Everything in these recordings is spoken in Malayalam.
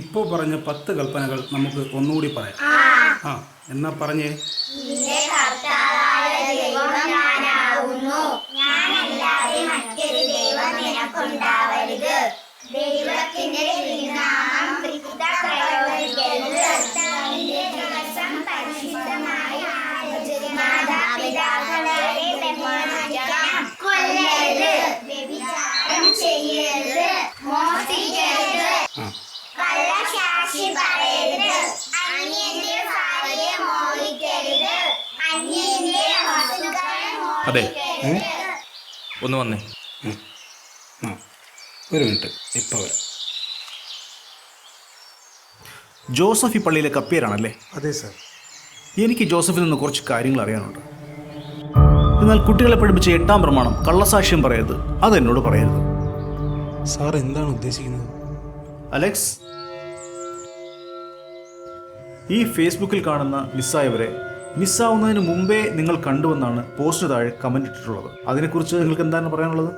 ഇപ്പോൾ പറഞ്ഞ 10 കൽപ്പനകൾ നമുക്ക് ഒന്നുകൂടി പറയാം. ആ എന്നാ പറഞ്ഞേ. നിന്റെ കർത്താവായ ദൈവം ഞാനാകുന്നു. ഞാനല്ലാതെ മറ്റൊരു ദൈവം നിനക്കുണ്ടാവരുത്. ദൈവത്തിന്റെ തിരുനാമം പ്രയോഗിക്കരുത്. കർത്താവിന്റെ ദിവസം പരിശുദ്ധമായി ആചരിക്കണം. മാതാപിതാക്കളെ ബഹുമാനിക്കണം. കൊല്ലരുത്, വ്യഭിചാരം ചെയ്യരുത്, മോഷ്ടിക്കരുത്, കള്ളസാക്ഷി പറയരുത്, അന്യന്റെ ഭാര്യയെ മോഹിക്കരുത്, അന്യന്റെ വസ്തുക്കളെ മോഹിക്കരുത്. ഒന്ന് വന്നേ. ഒരു മിനിറ്റ്, ഇപ്പോൾ വരാം. ജോസഫ് ഈ പള്ളിയിലെ കപ്പിയരാണല്ലേ? അതെ സാർ. എനിക്ക് ജോസഫിൽ നിന്ന് കുറച്ച് കാര്യങ്ങൾ അറിയാനുണ്ട്. എന്നാൽ കുട്ടികളെ പഠിപ്പിച്ച 8-ാം പ്രമാണം കള്ളസാക്ഷ്യം പറയരുത്, അതെന്നോട് പറയരുത്. സാർ എന്താണ് ഉദ്ദേശിക്കുന്നത്? അലക്സ്, ഈ ഫേസ്ബുക്കിൽ കാണുന്ന മിസ്സായവരെ മിസ്സാവുന്നതിന് മുമ്പേ നിങ്ങൾ കണ്ടുവെന്നാണ് പോസ്റ്റിന് താഴെ കമൻ്റ് ഇട്ടിട്ടുള്ളത്. അതിനെക്കുറിച്ച് നിങ്ങൾക്ക് എന്താണ് പറയാനുള്ളത്?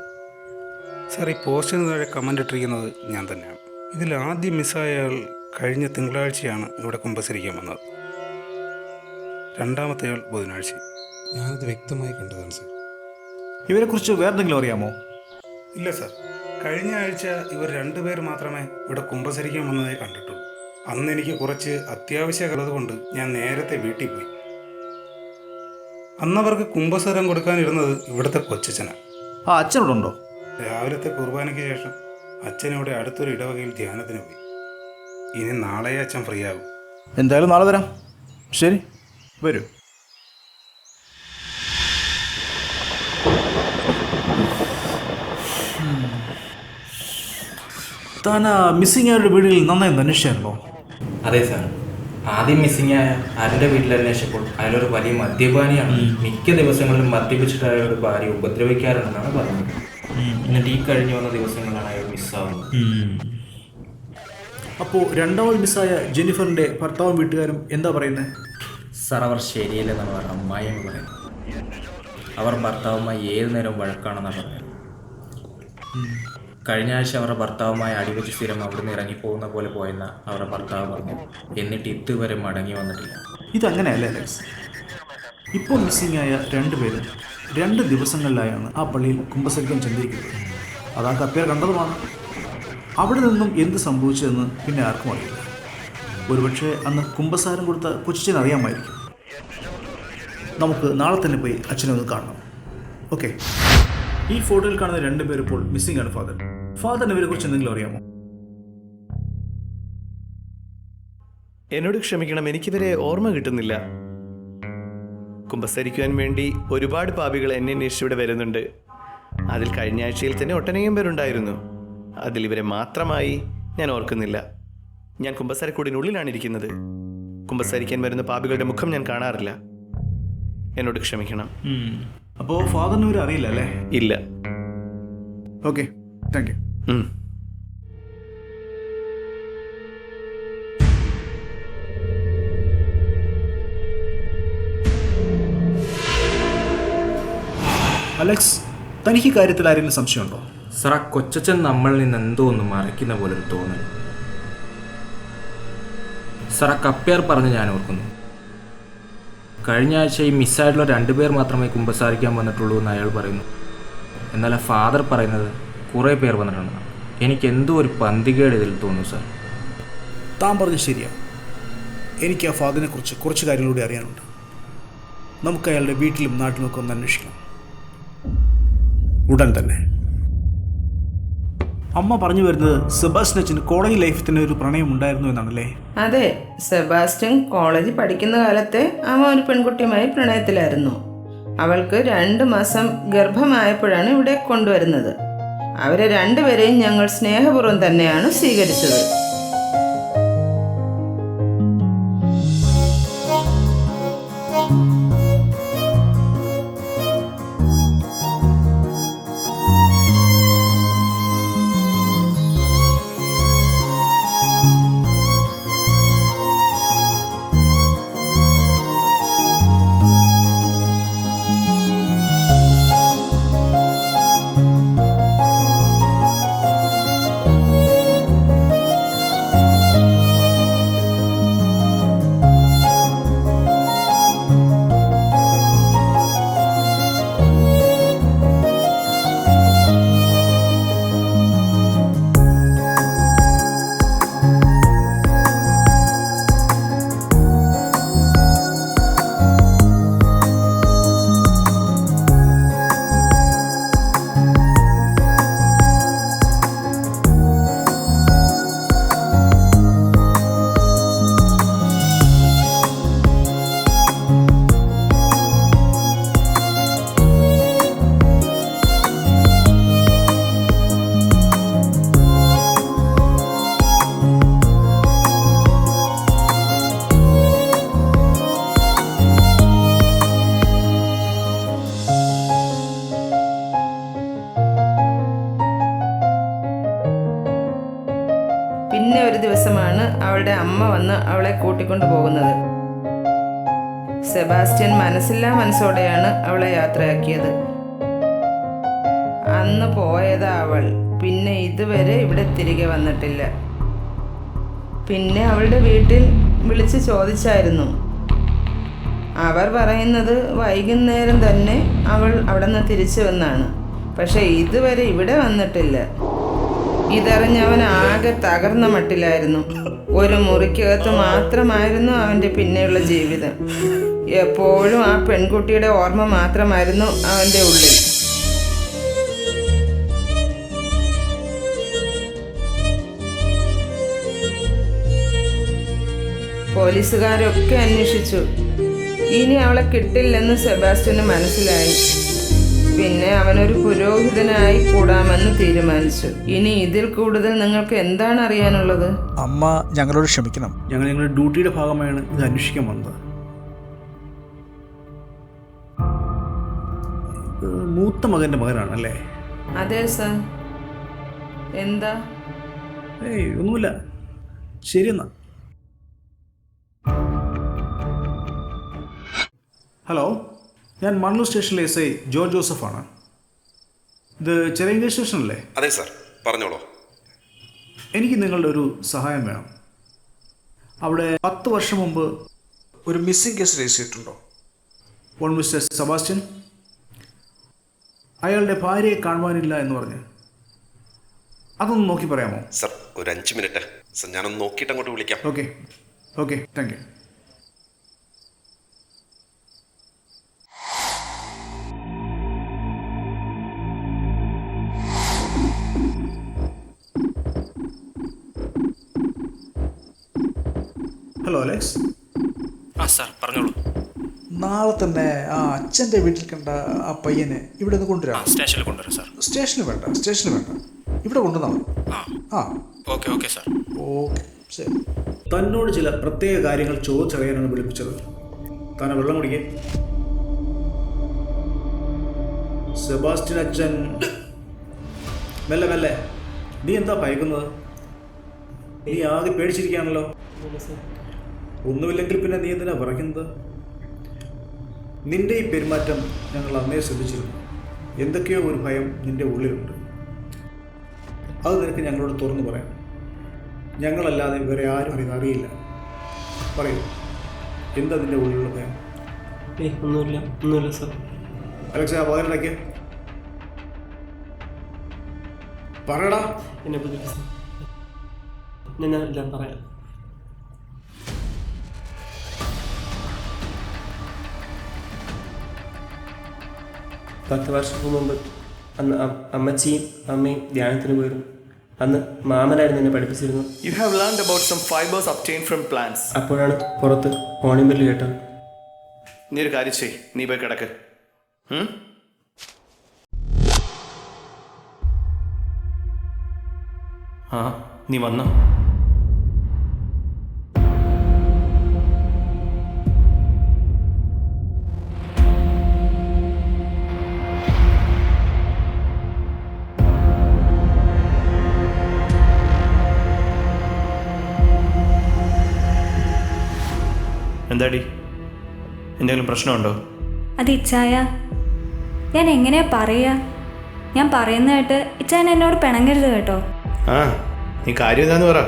സാർ, ഈ പോസ്റ്റിന് താഴെ കമൻ്റ് ഇട്ടിരിക്കുന്നത് ഞാൻ തന്നെയാണ്. ഇതിൽ ആദ്യം മിസ്സായ ആൾ കഴിഞ്ഞ തിങ്കളാഴ്ചയാണ് ഇവിടെ കുമ്പസരിക്കാൻ വന്നത്. രണ്ടാമത്തെ ആൾ ബുധനാഴ്ച. ഞാനത് വ്യക്തമായി കണ്ടതാണ് സാർ. ഇവരെക്കുറിച്ച് വേറെന്തെങ്കിലും അറിയാമോ? ഇല്ല സാർ, കഴിഞ്ഞ ആഴ്ച ഇവർ 2 പേർ മാത്രമേ ഇവിടെ കുമ്പസരിക്കാൻ വന്നതായി കണ്ടിട്ടുള്ളൂ. അന്ന് എനിക്ക് കുറച്ച് അത്യാവശ്യമുള്ളത് കൊണ്ട് ഞാൻ നേരത്തെ വീട്ടിൽ പോയി. അന്നവർക്ക് കുമ്പസാരം കൊടുക്കാനിരുന്നത് ഇവിടുത്തെ കൊച്ചച്ഛനാണ്. ആ അച്ഛനോടുണ്ടോ? രാവിലത്തെ കുർബാനയ്ക്ക് ശേഷം അച്ഛനിവിടെ അടുത്തൊരു ഇടവകയിൽ ധ്യാനത്തിന് പോയി. ഇനി നാളെ അച്ഛൻ ഫ്രീ ആകും. എന്തായാലും നാളെ വരാം. ശരി, വരൂ. താൻ മിസ്സിംഗ് ആയ വീടുകളിൽ നന്നായി അന്വേഷിച്ചായിരുന്നോ? അതെ സാർ, ആദ്യം മിസ്സിംഗ് ആയ ആരുടെ വീട്ടിൽ അന്വേഷിച്ചപ്പോൾ അയാളൊരു വലിയ മദ്യപാനിയാണ്. മിക്ക ദിവസങ്ങളിലും മദ്യപിച്ചിട്ട് അയാൾ ഒരു ഭാര്യ ഉപദ്രവിക്കാറുണ്ടെന്നാണ് പറഞ്ഞത്. എന്നിട്ട് ഈ കഴിഞ്ഞു വന്ന ദിവസങ്ങളിലാണ് അയാൾ മിസ്സാവുന്നത്. അപ്പോൾ രണ്ടാമത് മിസ്സായ ജെന്നിഫറിൻ്റെ ഭർത്താവും വീട്ടുകാരും എന്താ പറയുന്നത്? സാർ, അവർ ശരിയല്ലെന്നാണ് അവർ അമ്മായിയെന്ന് പറയുന്നത്. അവർ ഭർത്താവുമായി ഏതു നേരവും വഴക്കാണെന്നാണ് പറയുന്നത്. കഴിഞ്ഞ ആഴ്ച അവരുടെ ഭർത്താവുമായി അടിവെച്ച് സ്ഥിരം അവിടുന്ന് ഇറങ്ങിപ്പോകുന്ന പോലെ പോയെന്ന് അവരുടെ ഭർത്താവ് പറഞ്ഞു. എന്നിട്ട് ഇതുവരെ മടങ്ങി വന്നിട്ടില്ല. ഇതങ്ങനെയല്ലേ അലക്സ്? ഇപ്പോൾ മിസ്സിംഗ് ആയ 2 പേരും 2 ദിവസങ്ങളിലായാണ് ആ പള്ളിയിൽ കുമ്പസരിക്കാൻ ചെന്നിരിക്കുന്നത്. അതാ കപ്പേർ കണ്ടതുമാണ്. അവിടെ നിന്നും എന്ത് സംഭവിച്ചതെന്ന് പിന്നെ ആർക്കും അറിയില്ല. ഒരുപക്ഷെ അന്ന് കുമ്പസാരം കൊടുത്ത കൊച്ചിന് അറിയാമായിരിക്കും. നമുക്ക് നാളെ തന്നെ പോയി അച്ഛനെ ഒന്ന് കാണണം. ഓക്കെ. ഈ ഫോട്ടോയിൽ കാണുന്ന 2 പേർ ഇപ്പോൾ മിസ്സിംഗ് ആണ്. ഫാദറിന് ഇവരെ കുറിച്ച് എന്തെങ്കിലും അറിയാമോ? എന്നോട് ക്ഷമിക്കണം, എനിക്കിവരെ ഓർമ്മ കിട്ടുന്നില്ല. കുമ്പസരിക്കുവാൻ വേണ്ടി ഒരുപാട് പാപികൾ എന്നെ അന്വേഷിച്ച് ഇവിടെ വരുന്നുണ്ട്. അതിൽ കഴിഞ്ഞ ആഴ്ചയിൽ തന്നെ ഒട്ടനേകം പേരുണ്ടായിരുന്നു. അതിൽ ഇവരെ മാത്രമായി ഞാൻ ഓർക്കുന്നില്ല. ഞാൻ കുമ്പസാരക്കൂടിനുള്ളിലാണ് ഇരിക്കുന്നത്. കുമ്പസരിക്കാൻ വരുന്ന പാപികളുടെ മുഖം ഞാൻ കാണാറില്ല. എന്നോട് ക്ഷമിക്കണം. അപ്പോൾ ഫാദറിന് ഇവരെ അറിയില്ല അല്ലേ? ഇല്ല. Okay, thank you. അലക്സ്, തനിക്ക് കാര്യത്തിൽ ആരെങ്കിലും സംശയമുണ്ടോ? സാർ, ആ കൊച്ചച്ഛൻ നമ്മളിൽ നിന്ന് എന്തോ ഒന്ന് മറയ്ക്കുന്ന പോലൊരു തോന്നൽ. സാർ, ആ കപ്പ്യാർ പറഞ്ഞ് ഞാൻ ഓർക്കുന്നു. കഴിഞ്ഞ ആഴ്ച ഈ മിസ്സായിട്ടുള്ള 2 പേർ മാത്രമേ കുമ്പസാരിക്കാൻ വന്നിട്ടുള്ളൂ എന്ന് അയാൾ പറയുന്നു. എന്നാൽ ആ ഫാദർ പറയുന്നത് കുറേ പേർ വന്നിട്ടുണ്ടെന്നാണ്. എനിക്ക് എന്തോ ഒരു പന്തികേട് ഇതിൽ തോന്നുന്നു സാർ. താൻ പറഞ്ഞ് ശരിയാണ്. എനിക്ക് ആ ഫാദറിനെ കുറിച്ച് കുറച്ച് കാര്യങ്ങളൂടെ അറിയാനുണ്ട്. നമുക്ക് അയാളുടെ വീട്ടിലും നാട്ടിലുമൊക്കെ ഒന്ന് അന്വേഷിക്കണം, ഉടൻ തന്നെ. അമ്മ പറഞ്ഞു വരുന്നത് സെബാസ്റ്റ്യൻ അച്ഛന് കോളേജ് ലൈഫിൽ തന്നെ ഒരു പ്രണയം ഉണ്ടായിരുന്നു എന്നാണല്ലേ? അതെ, സെബാസ്റ്റ്യൻ കോളേജിൽ പഠിക്കുന്ന കാലത്തെ അവൻ ഒരു പെൺകുട്ടിയുമായി പ്രണയത്തിലായിരുന്നു. അവൾക്ക് 2 മാസം ഗർഭമായപ്പോഴാണ് ഇവിടെ കൊണ്ടുവരുന്നത്. അവരെ 2 പേരെയും ഞങ്ങൾ സ്നേഹപൂർവ്വം തന്നെയാണ് സ്വീകരിച്ചത്. പിന്നെ ഒരു ദിവസമാണ് അവളുടെ അമ്മ വന്ന് അവളെ കൂട്ടിക്കൊണ്ടു പോകുന്നത്. സെബാസ്റ്റ്യൻ മനസ്സില്ലാ മനസ്സോടെയാണ് അവളെ യാത്രയാക്കിയത്. അന്ന് പോയതാ അവൾ. പിന്നെ ഇതുവരെ ഇവിടെ തിരികെ വന്നിട്ടില്ല. പിന്നെ അവളുടെ വീട്ടിൽ വിളിച്ച് ചോദിച്ചായിരുന്നു. അവർ പറയുന്നത് വൈകുന്നേരം തന്നെ അവൾ അവിടെ നിന്ന് തിരിച്ചു വന്നാണ്. പക്ഷെ ഇതുവരെ ഇവിടെ വന്നിട്ടില്ല. ഇതറിഞ്ഞ് അവൻ ആകെ തകർന്ന മട്ടിലായിരുന്നു. ഒരു മുറിക്കകത്ത് മാത്രമായിരുന്നു അവൻ്റെ പിന്നെയുള്ള ജീവിതം. എപ്പോഴും ആ പെൺകുട്ടിയുടെ ഓർമ്മ മാത്രമായിരുന്നു അവൻ്റെ ഉള്ളിൽ. പോലീസുകാരൊക്കെ അന്വേഷിച്ചു. ഇനി അവളെ കിട്ടില്ലെന്ന് സെബാസ്റ്റ്യന് മനസ്സിലായി. പിന്നെ അവനൊരു പുരോഹിതനായി കൂടാമെന്ന് തീരുമാനിച്ചു. ഇനി ഇതിൽ കൂടുതൽ നിങ്ങൾക്ക് എന്താണ് അറിയാനുള്ളത്? അമ്മ ഞങ്ങളോട് ക്ഷമിക്കണം. ഞങ്ങൾ ഞങ്ങളുടെ ഡ്യൂട്ടിയുടെ ഭാഗമായാണ് ഇത് അന്വേഷിക്കാൻ വന്നത്. മൂത്ത മകൻ്റെ മകനാണല്ലേ? അതെ സർ. എന്താ? ഒന്നുമില്ല. ശരിയെന്നാ. ഹലോ, ഞാൻ മണ്ണൂർ സ്റ്റേഷനിലെ SI ജോർജ് ജോസഫാണ്. ഇത് ചെറിയ സ്റ്റേഷനല്ലേ? അതെ സാർ, പറഞ്ഞോളൂ. എനിക്ക് നിങ്ങളുടെ ഒരു സഹായം വേണം. അവിടെ 10 വർഷം മുമ്പ് ഒരു മിസ്സിംഗ് കേസ് രജിസ്റ്റർ ചെയ്തിട്ടുണ്ടോ? One mister Sebastian. അയാളുടെ ഭാര്യയെ കാണുവാനില്ല എന്ന് പറഞ്ഞ്. അതൊന്ന് നോക്കി പറയാമോ? സാർ, ഒരു 5 മിനിറ്റ്. സാർ, ഞാനൊന്ന് നോക്കിയിട്ട് അങ്ങോട്ട് വിളിക്കാം. Okay, thank you. Hello Alex. Sir പറഞ്ഞോളൂ. നാളെ തന്നെ ആ അച്ഛൻ്റെ വീട്ടിൽ കണ്ട ആ പയ്യനെ ഇവിടെ നിന്ന് കൊണ്ടുവരാം. സ്റ്റേഷനിൽ കൊണ്ടുവരാം സാർ. സ്റ്റേഷനിൽ വേണ്ട, ഇവിടെ കൊണ്ടുവന്നാൽ മതി. Okay sir. ഓക്കെ, ശരി. തന്നോട് ചില പ്രത്യേക കാര്യങ്ങൾ ചോദിച്ചറിയാനാണ് വിളിപ്പിച്ചത്. താൻ വെള്ളം കുടിക്കേ. സെബാസ്റ്റ്യൻ അച്ഛൻ. മെല്ലെ. നീ എന്താ ഭയക്കുന്നത്? നീ ആകെ പേടിച്ചിരിക്കുകയാണല്ലോ. ഒന്നുമില്ലെങ്കിൽ പിന്നെ നീ എന്തിനാ പറയുന്നത്? നിന്റെ ഈ പെരുമാറ്റം ഞങ്ങൾ അന്നേ ശ്രദ്ധിച്ചിരുന്നു. എന്തൊക്കെയോ ഒരു ഭയം നിന്റെ ഉള്ളിലുണ്ട്. അത് നിനക്ക് ഞങ്ങളോട് തുറന്നു പറയാം. ഞങ്ങളല്ലാതെ വേറെ ആരും അറിയില്ല. പറയൂ, എന്താ നിന്റെ ഉള്ളിലുള്ള ഭയം? ഒന്നുമില്ല സാർ. അലക്സ, ആ പകരടയ്ക്ക് പറയടാ. എന്നെ പറ്റി സാർ ഞാൻ എല്ലാം പറയാം. 10 വർഷം മുമ്പ് അന്ന് അമ്മച്ചിയും അമ്മയും ധ്യാനത്തിന് പോയിരുന്നു. അന്ന് മാമനായിരുന്നു എന്നെ പഠിപ്പിച്ചിരുന്നു. You have learned about some fibers obtained from plants. അപ്പോഴാണ് പുറത്ത് ഓണിബെല്ല് കേട്ടത്. നീ ഒരു കാര്യം ചെയ്യ്, നീ പോയി കിടക്ക്. നീ വന്നോ? എന്താടി, എന്തെങ്കിലും പ്രശ്നമുണ്ടോ? അത് ഇച്ചായ, ഞാൻ എങ്ങനെയാ പറയാ? ഞാൻ പറയുന്നതായിട്ട് ഇച്ചായൻ എന്നോട് പിണങ്ങരുത് കേട്ടോ. നീ കാര്യം എന്താന്ന് പറ.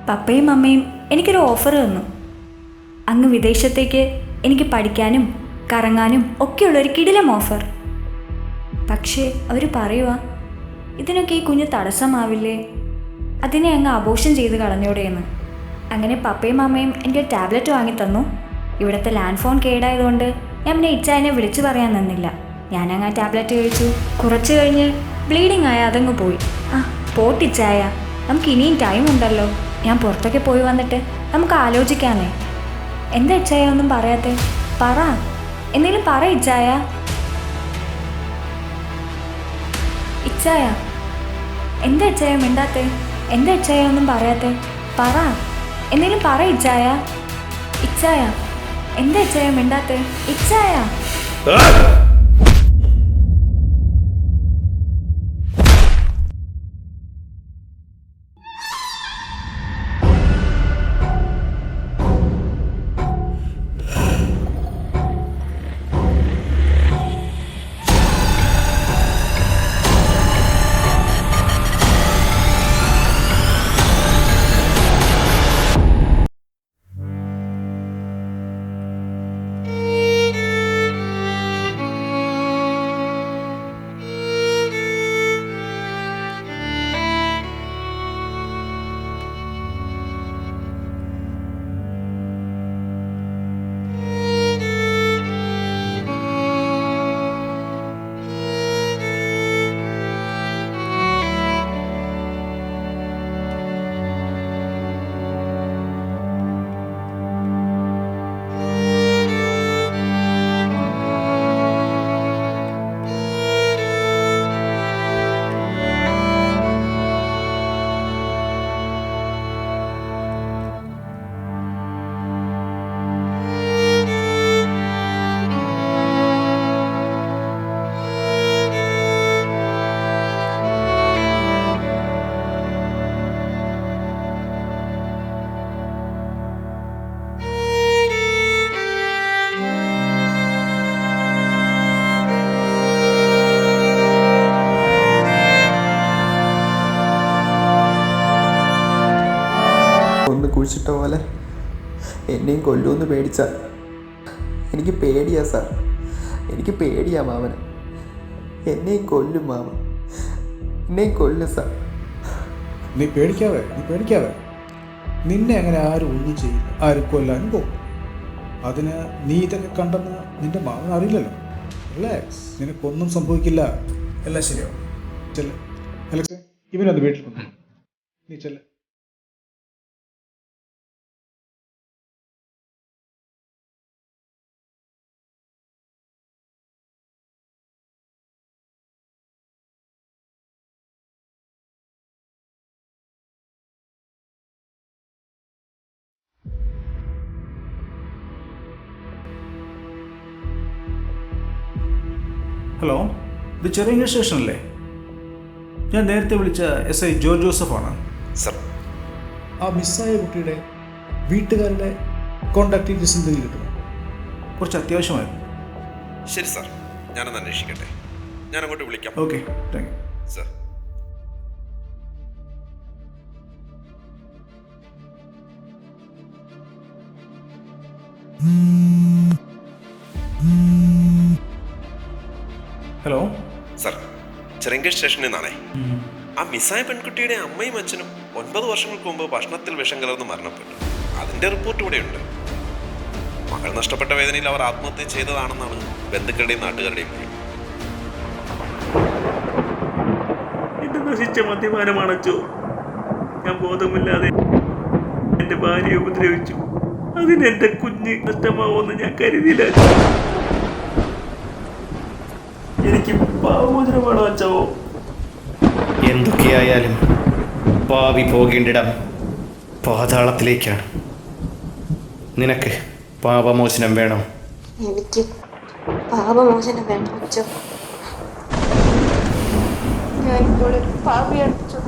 പപ്പയും അമ്മയും എനിക്കൊരു ഓഫർ തന്നു. അങ്ങ് വിദേശത്തേക്ക് എനിക്ക് പഠിക്കാനും കറങ്ങാനും ഒക്കെയുള്ളൊരു കിടിലം ഓഫർ. പക്ഷേ അവർ പറയുക, ഇതിനൊക്കെ ഈ കുഞ്ഞ് തടസ്സമാവില്ലേ, അതിനെ അങ്ങ് അബോർഷൻ ചെയ്ത് കളഞ്ഞൂടെയെന്ന്. അങ്ങനെ പപ്പയും അമ്മയും എനിക്ക് ടാബ്ലറ്റ് വാങ്ങി തന്നു. ഇവിടുത്തെ ലാൻഡ് ഫോൺ കേടായതുകൊണ്ട് ഞാൻ പിന്നെ ഇച്ചായനെ വിളിച്ചു പറയാൻ നിന്നില്ല. ഞാനങ്ങ് ആ ടാബ്ലറ്റ് കഴിച്ചു. കുറച്ച് കഴിഞ്ഞ് ബ്ലീഡിങ് ആയ അതങ്ങ് പോയി. പോട്ടിച്ചായ, നമുക്ക് ഇനിയും ടൈം ഉണ്ടല്ലോ. ഞാൻ പുറത്തൊക്കെ പോയി വന്നിട്ട് നമുക്ക് ആലോചിക്കാന്നേ. എന്താ ഇച്ചായ ഒന്നും പറയാത്തെ? പറ, എന്തെങ്കിലും പറ ഇച്ചായ. ഇച്ചായ, എന്താ ഇച്ചായ മിണ്ടാത്തെ? എന്താ ഇച്ചായ ഒന്നും പറയാത്തെ? പറ, എന്തെങ്കിലും പറ ഇച്ചായ. ഇച്ചായ, എന്താ ഇച്ചായ മിണ്ടാത്തെ? ഇച്ചായ. കുഴിച്ചിട്ട പോലെ എന്നെയും കൊല്ലുമെന്ന് പേടിച്ച എനിക്ക് പേടിയാ സാർ, എനിക്ക് പേടിയാ മാമന്. എന്നെയും കൊല്ലും മാമൻ, എന്നെയും കൊല്ലും സാർ. നീ പേടിക്കാതെ. നിന്നെ അങ്ങനെ ആരും ഒന്നും ചെയ്യില്ല, ആരും കൊല്ലാനും പോകും. അതിന് നീ ഇതൊക്കെ കണ്ടെന്ന് നിന്റെ മാമൻ അറിയില്ലല്ലോ. റിലാക്സ്, നിനക്കൊന്നും സംഭവിക്കില്ല, എല്ലാം ശരിയാവും. ചെല്ല് അലക്സ്, ഇവനൊന്ന് വീട്ടിൽ കൊണ്ടു, നീ ചെല്ല്. ഹലോ, ഇത് ചെറിയ സ്റ്റേഷനല്ലേ? ഞാൻ നേരത്തെ വിളിച്ച SI ജോർജ് ജോസഫാണ്. സർ, ആ മിസ്സായ കുട്ടിയുടെ വീട്ടുകാരുടെ കോണ്ടാക്ട് ഡീറ്റെയിൽസ് എന്തെങ്കിലും കിട്ടുമോ? കുറച്ച് അത്യാവശ്യമായിരുന്നു. ശരി സാർ, ഞാനൊന്ന് അന്വേഷിക്കട്ടെ. ഞാൻ അങ്ങോട്ട് വിളിക്കാം. Okay, thank you sir. Hello sir, ചെറിയ സ്റ്റേഷനിൽ നിന്നാണേ. ആ മിസ്സായ പെൺകുട്ടിയുടെ അമ്മയും അച്ഛനും 9 വർഷങ്ങൾക്ക് മുമ്പ് ഭക്ഷണത്തിൽ വിഷം കലർന്ന് മരണപ്പെട്ടു. അതിന്റെ റിപ്പോർട്ട് ഇവിടെയുണ്ട്. മകൾ നഷ്ടപ്പെട്ട വേദനയിൽ അവർ ആത്മഹത്യ ചെയ്തതാണെന്നാണ് ബന്ധുക്കളുടെയും നാട്ടുകാരുടെയും മൊഴി. ഇത് നശിച്ച മദ്യപാനമാണച്ചോ. ഞാൻ ബോധമില്ലാതെ എൻ്റെ ഭാര്യയെ ഉപദ്രവിച്ചു. അതിനെന്റെ കുഞ്ഞ് നഷ്ടമാവുമെന്ന് ഞാൻ കരുതിയില്ല. എനിക്ക് പാവമോചനമാണോ അച്ചോ? എന്തൊക്കെയായാലും ഭാവി പോകേണ്ടിടം പാതാളത്തിലേക്കാണ്. നിനക്ക് പാപമോചനം വേണോ? എനിക്ക് പാപമോചനം വേണം അച്ചോ. ഞാനിപ്പോൾ ഒരു പാപിയടച്ചു.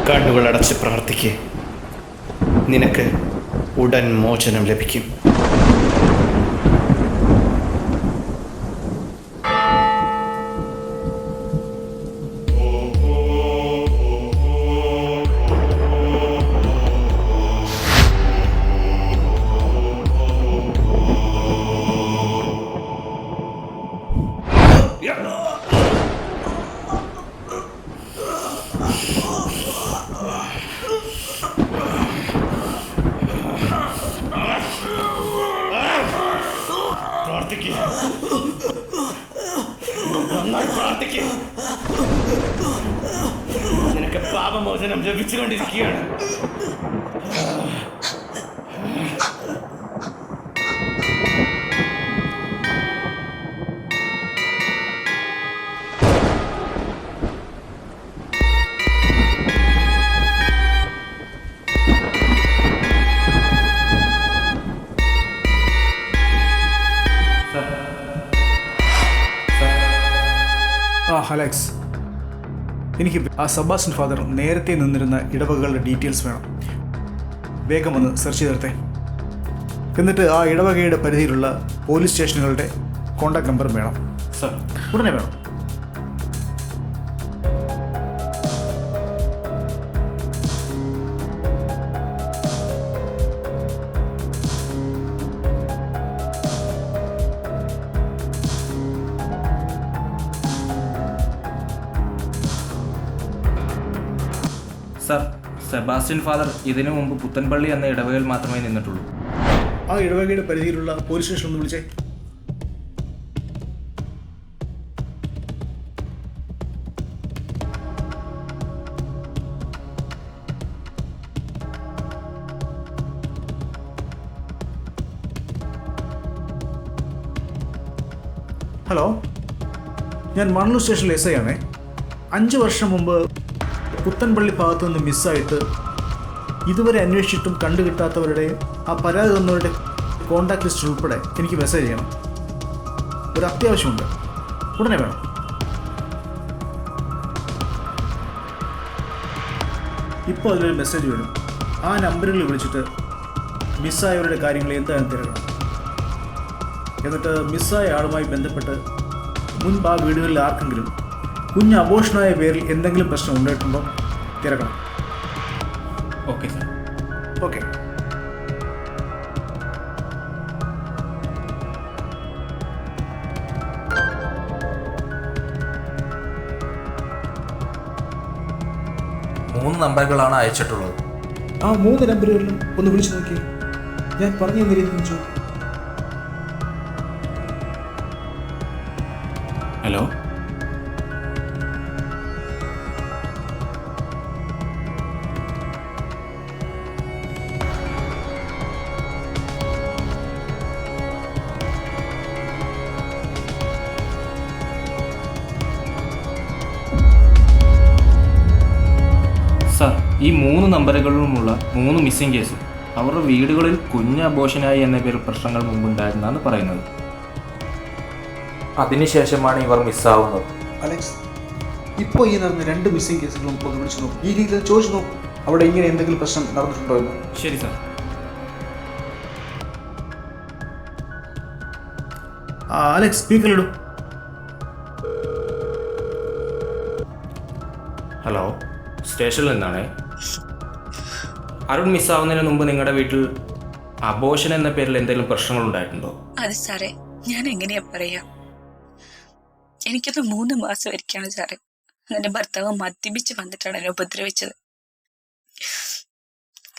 കണ്ണുകളടച്ച് പ്രാർത്ഥിക്ക്, നിനക്ക് ഉടൻ മോചനം ലഭിക്കും. നിനക്ക് പാപമോചനം ലഭിച്ചുകൊണ്ടിരിക്കുകയാണ്. അലക്സ്, എനിക്ക് ആ സെബാസ്റ്റ്യൻ ഫാദർ നേരത്തെ നിന്നിരുന്ന ഇടവകകളുടെ ഡീറ്റെയിൽസ് വേണം. വേഗം ഒന്ന് സെർച്ച് ചെയ്തെടുത്തേ. എന്നിട്ട് ആ ഇടവകയുടെ പരിധിയിലുള്ള പോലീസ് സ്റ്റേഷനുകളുടെ കോൺടാക്ട് നമ്പറും വേണം. സർ, ഉടനെ വേണം. സർ, സെബാസ്റ്റ്യൻ ഫാദർ ഇതിനു മുമ്പ് പുത്തൻപള്ളി എന്ന ഇടവകയിൽ മാത്രമേ നിന്നിട്ടുള്ളൂ. ആ ഇടവകയുടെ പരിധിയിലുള്ള പോലീസ് സ്റ്റേഷൻ ഒന്ന് വിളിച്ചേ. ഹലോ, ഞാൻ മണ്ണൂർ സ്റ്റേഷനിൽ SI ആണേ. 5 വർഷം മുമ്പ് പുത്തൻപള്ളി ഭാഗത്തു നിന്ന് മിസ്സായിട്ട് ഇതുവരെ അന്വേഷിച്ചിട്ടും കണ്ടുകിട്ടാത്തവരുടെ ആ പരാതി തന്നവരുടെ കോൺടാക്ട് ലിസ്റ്റ് ഉൾപ്പെടെ എനിക്ക് മെസ്സേജ് ചെയ്യണം. ഒരു അത്യാവശ്യമുണ്ട്, ഉടനെ വേണം. ഇപ്പോൾ അതിലൊരു മെസ്സേജ് വരും. ആ നമ്പറുകളിൽ വിളിച്ചിട്ട് മിസ്സായവരുടെ കാര്യങ്ങൾ എന്താണെന്ന് തിരക്കണം. എന്നിട്ട് മിസ്സായ ആളുമായി ബന്ധപ്പെട്ട് മുൻപ് ആ വീടുകളിൽ ആർക്കെങ്കിലും കുഞ്ഞ് അബോഷനായ പേരിൽ എന്തെങ്കിലും പ്രശ്നം ഉണ്ടായിട്ടുണ്ടോ തിരക്കണം. Okay sir. ഓക്കെ. മൂന്ന് നമ്പറുകളാണ് അയച്ചിട്ടുള്ളത്. ആ 3 നമ്പറുകളിലും ഒന്ന് വിളിച്ചു നോക്കി. ഞാൻ പറഞ്ഞു തന്നിരുന്നു. ഹലോ, സാർ, ഈ 3 നമ്പറുകളിലുമുള്ള 3 മിസ്സിംഗ് കേസ് അവരുടെ വീടുകളിൽ കുഞ്ഞ് അബോഷനായി എന്ന പേരിൽ പ്രശ്നങ്ങൾ മുമ്പുണ്ടായിരുന്നാണ് പറയുന്നത്. അതിനുശേഷമാണ് ഇവർ മിസ്സാവുന്നത്. അലക്സ്, ഇപ്പോൾ ഈ നടന്ന 2 മിസ്സിംഗ് കേസുകളും ഒന്ന് വിളിച്ചു നോക്കും. ഈ രീതിയിൽ ചോദിച്ചു നോക്കും അവിടെ ഇങ്ങനെ എന്തെങ്കിലും പ്രശ്നം നടന്നിട്ടുണ്ടോ എന്ന്. ശരി സാർ. അലക്സ്, സ്പീക്കറിലിടും. ഹലോ, സ്റ്റേഷനിൽ നിന്നാണേ. അരുൺ മിസ്സാവുന്നതിന് മുമ്പ് നിങ്ങളുടെ വീട്ടിൽ അബോഷൻ എന്ന പേരിൽ എന്തെങ്കിലും പ്രശ്നങ്ങൾ ഉണ്ടായിട്ടുണ്ടോ? അത് സാറേ, ഞാൻ എങ്ങനെയാ പറയാ, എനിക്കത് 3 മാസമായിരിക്കാണ് സാറേ. എന്റെ ഭർത്താവ് മദ്യപിച്ച് വന്നിട്ടാണ് എന്നെ ഉപദ്രവിച്ചത്.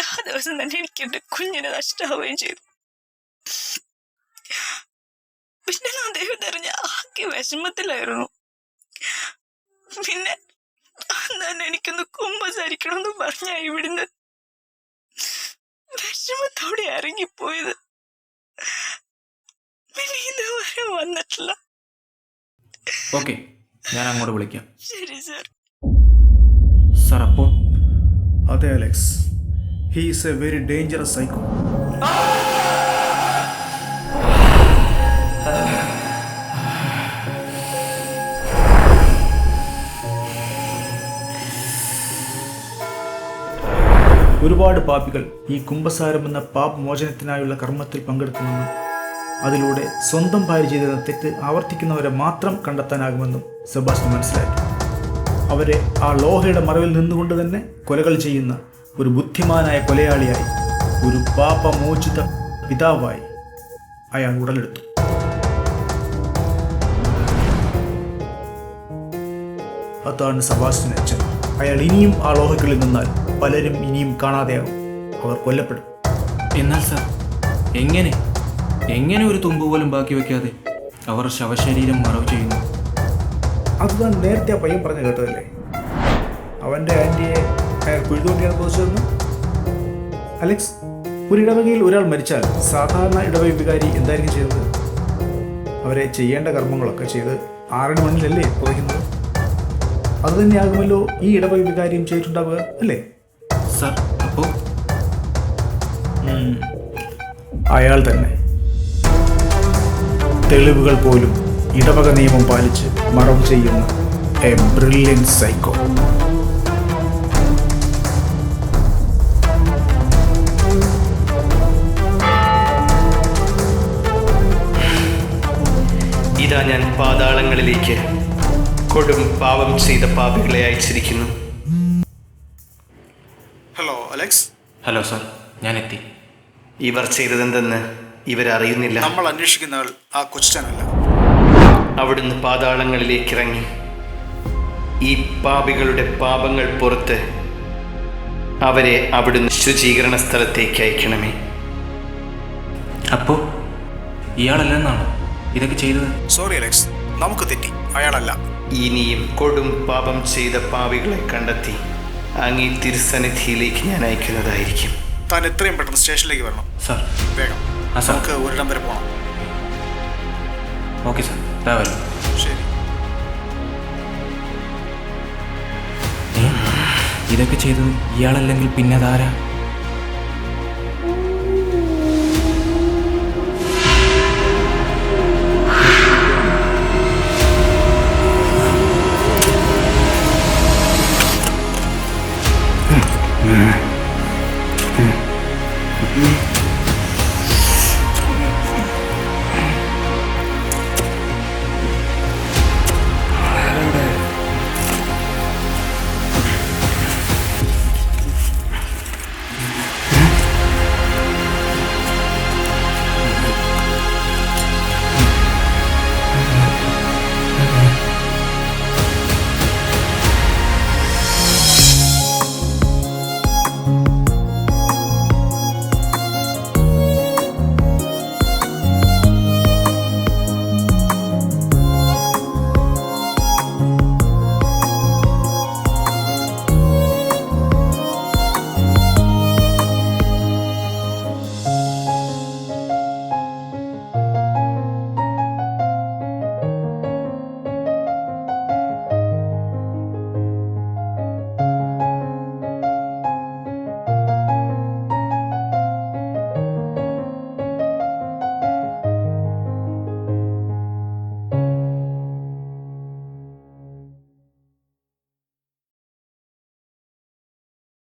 ആ ദിവസം തന്നെ എനിക്ക് എന്റെ കുഞ്ഞിനെ നഷ്ടമാവുകയും ചെയ്തു. പിന്നെ അദ്ദേഹം തെരഞ്ഞ ആകെ വിഷമത്തിലായിരുന്നു. പിന്നെ അന്ന് എനിക്കൊന്ന് കുമ്പസാരിക്കണമെന്ന് പറഞ്ഞ ഇവിടുന്ന് വിഷമത്തോടെ ഇറങ്ങിപ്പോയത്. പിന്നെ ഇതുവരെ വന്നിട്ടില്ല. ഓക്കെ, ഞാൻ അങ്ങോട്ട് വിളിക്കാം. ശരി സാർ. സാർ, അപ്പോൾ അതെ Alex, he is A very dangerous psycho. ഒരുപാട് പാപികൾ ഈ കുംഭസാരം എന്ന പാപമോചനത്തിനായുള്ള കർമ്മത്തിൽ പങ്കെടുക്കുമെന്നും അതിലൂടെ സ്വന്തം ഭാര്യ ചെയ്ത തെറ്റ് ആവർത്തിക്കുന്നവരെ മാത്രം കണ്ടെത്താനാകുമെന്നും സെബാസ്റ്റ്യൻ മനസ്സിലാക്കി. അവരെ ആ ലോഹയുടെ മറവിൽ നിന്നുകൊണ്ട് തന്നെ കൊലകൾ ചെയ്യുന്ന ഒരു ബുദ്ധിമാനായ കൊലയാളിയായി, ഒരു പാപമോചിത പിതാവായി അയാൾ ഉടലെടുത്തു. അതാണ് സെബാസ്റ്റ്യൻ അച്ഛൻ. അയാൾ ഇനിയും ആ ലോഹകളിൽ നിന്നാൽ പലരും ഇനിയും കാണാതെയാകും. അവർ കൊല്ലപ്പെടും. എന്നാൽ സാർ, എങ്ങനെ ഒരു തുമ്പ് പോലും ബാക്കി വെക്കാതെ അവർ ശവശരീരം മറവ് ചെയ്യുന്നു? അതുതാൻ നേരത്തെ ആ പയ്യൻ പറഞ്ഞു കേട്ടതല്ലേ, അവൻ്റെ ആൻറ്റിയെ അയാൾ കുഴിതുകൊണ്ടിയാണ് പൊതിച്ചതെന്ന്. അലക്സ്, ഒരു ഇടവകയിൽ ഒരാൾ മരിച്ചാൽ സാധാരണ ഇടവക വികാരി എന്തായിരിക്കും ചെയ്തത്? അവരെ ചെയ്യേണ്ട കർമ്മങ്ങളൊക്കെ ചെയ്ത് 6 മണ്ണിലല്ലേ പുതയ്ക്കുന്നത്? അതുതന്നെയാകുമല്ലോ ഈ ഇടവക വികാരിയും ചെയ്തിട്ടുണ്ടാവുക, അല്ലേ സാർ? അപ്പോൾ അയാൾ തന്നെ തെളിവുകൾ പോലും ഇടവക നിയമം പാലിച്ച് മറവ് ചെയ്യുന്ന എ ബ്രില്യൻ സൈക്കോ. ഇതാ ഞാൻ പാതാളങ്ങളിലേക്ക് കൊടും പാപം ചെയ്ത പാപികളെ അയച്ചിരിക്കുന്നു. Hello Alex. ഹലോ സാർ, ഞാൻ എത്തി. ഇവർ ചെയ്തതെന്തെന്ന് ഇവരറിയുന്നില്ല. നമ്മൾ അന്വേഷിക്കുന്ന ആൾ ആ കൊച്ചനല്ല. അവിടുന്ന് പാതാളങ്ങളിലേക്ക് ഇറങ്ങി ഈ പാപികളുടെ പാപങ്ങൾ പുറത്ത് അവരെ അവിടുന്ന് ശുചീകരണ സ്ഥലത്തേക്ക് അയക്കണമേ. അപ്പോൾ ഇയാളല്ലെന്നാണോ ഇതൊക്കെ ചെയ്തത്? സോറി അലക്സ്, നമുക്ക് തെറ്റി. അയാളല്ല. ഇനിയും കൊടും പാപം ചെയ്ത പാപികളെ കണ്ടെത്തി അങ്ങേ തിരുസന്നിധിയിലേക്ക് ഞാൻ അയക്കുന്നതായിരിക്കും. താൻ എത്രയും പെട്ടെന്ന് സ്റ്റേഷനിലേക്ക് വരണം. സാർ. വേഗം. സാർ. നമുക്ക് ഒരിടം വരെ പോകണം. ഓക്കെ സാർ, രാവിലെ. ശരി. ഇതൊക്കെ ചെയ്തത് ഇയാളല്ലെങ്കിൽ പിന്നെ അതാരാ? Mm-hmm.